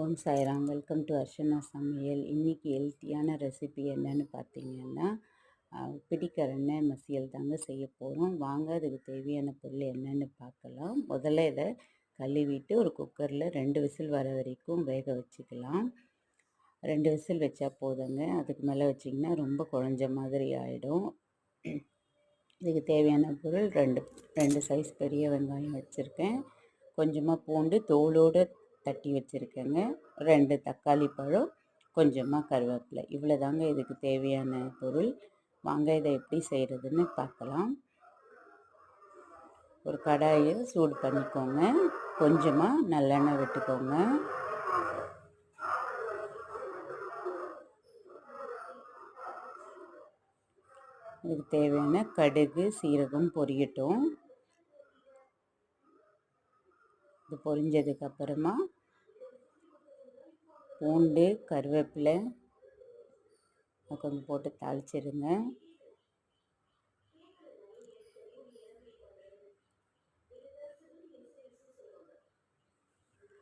Om Sairam. Welcome to Archana சமையல். இன்றைக்கி ஹெல்த்தியான ரெசிபி என்னன்னு பார்த்தீங்கன்னா பிடிக்கரணை மசியல் தாங்க செய்ய போகிறோம். வாங்க அதுக்கு தேவையான பொருள் என்னென்னு பார்க்கலாம். முதல்ல இதை கழுவிட்டு ஒரு குக்கரில் 2 விசில் வர வரைக்கும் வேக வச்சுக்கலாம். 2 விசில் வச்சா போதுங்க. அதுக்கு மேலே வச்சிங்கன்னா ரொம்ப குழஞ்ச மாதிரி ஆகிடும். இதுக்கு தேவையான பொருள் ரெண்டு சைஸ் பெரிய வெங்காயம் வச்சுருக்கேன். கொஞ்சமாக பூண்டு தோலோடு தட்டி வச்சுருக்கேங்க. 2 தக்காளி பழம், கொஞ்சமாக கருவேப்பிலை. இவ்வளோ தாங்க இதுக்கு தேவையான பொருள். வாங்க இதை எப்படி செய்கிறதுன்னு பார்க்கலாம். ஒரு கடாயை சூடு பண்ணிக்கோங்க. கொஞ்சமாக நல்லெண்ணெய் விட்டுக்கோங்க. இதுக்கு தேவையான கடுகு சீரகம் பொரியட்டும். இது பொரிஞ்சதுக்கு அப்புறமா பூண்டு கருவேப்பிலை கொஞ்சம் போட்டு தாளிச்சிடுங்க.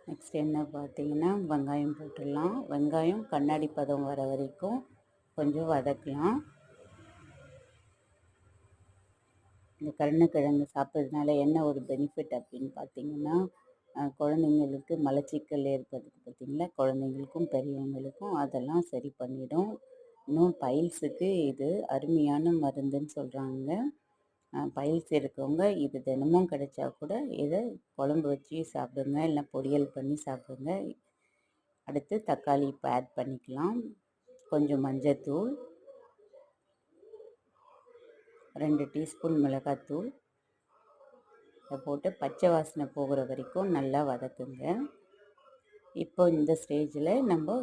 நெக்ஸ்ட் என்ன பார்த்தீங்கன்னா வெங்காயம் போட்டுடலாம். வெங்காயம் கண்ணாடி பதம் வர வரைக்கும் கொஞ்சம் வதக்கலாம். இந்த கருணக்கிழங்கு சாப்பிட்றதுனால என்ன ஒரு பெனிஃபிட் அப்படின்னு பார்த்தீங்கன்னா, குழந்தைங்களுக்கு மலச்சிக்கல் ஏற்படுது பார்த்திங்களா, குழந்தைங்களுக்கும் பெரியவங்களுக்கும் அதெல்லாம் சரி பண்ணிடும். இன்னும் பைல்ஸுக்கு இது அருமையான மருந்துன்னு சொல்கிறாங்க. பைல்ஸ் இருக்கவங்க இது தினமும் கிடைச்சா கூட இதை குழம்பு வச்சு சாப்பிடுங்க, இல்லை பொரியல் பண்ணி சாப்பிடுங்க. அடுத்து தக்காளி இப்போ ஆட் பண்ணிக்கலாம். கொஞ்சம் மஞ்சத்தூள், 2 டீஸ்பூன் மிளகாத்தூள் இதை போட்டு பச்சை வாசனை போகிற வரைக்கும் நல்லா வதக்குங்க. இப்போ இந்த ஸ்டேஜில் நம்ம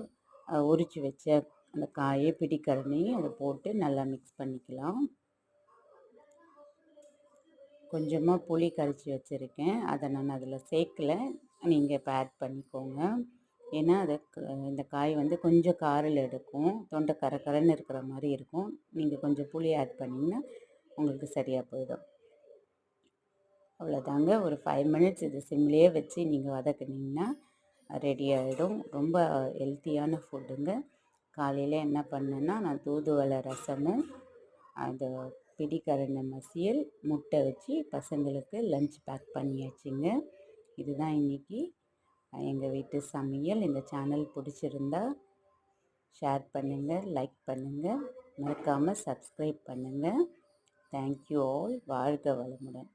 உரித்து வச்ச அந்த காயை பிடிக்கரணையும் அதை போட்டு நல்லா மிக்ஸ் பண்ணிக்கலாம். கொஞ்சமாக புளி கரைச்சி வச்சுருக்கேன், அதை நான் அதில் சேர்க்கலை. நீங்கள் இப்போ ஆட் பண்ணிக்கோங்க. ஏன்னா இந்த காய் வந்து கொஞ்சம் காரல் எடுக்கும், தொண்டை கரன்னு இருக்கிற மாதிரி இருக்கும். நீங்கள் கொஞ்சம் புளி ஆட் பண்ணிங்கன்னா உங்களுக்கு சரியாக போயிடும். அவ்வளோதாங்க. ஒரு 5 மினிட்ஸ் இது சிம்லேயே வச்சு நீங்கள் வதக்குனிங்கன்னா ரெடி ஆகிடும். ரொம்ப ஹெல்த்தியான ஃபுட்டுங்க. காலையில் என்ன பண்ணேன்னா நான் தூதுவளை ரசமும் அந்த பிடிக்கரணை மசியல் முட்டை வச்சு பசங்களுக்கு லஞ்ச் பேக் பண்ணியாச்சுங்க. இதுதான் இன்றைக்கி எங்கள் வீட்டு சமையல். இந்த சேனல் பிடிச்சிருந்தா ஷேர் பண்ணுங்கள், லைக் பண்ணுங்கள், மறக்காமல் சப்ஸ்கிரைப் பண்ணுங்கள். Thank you all. வாழ்க வளமுடன்.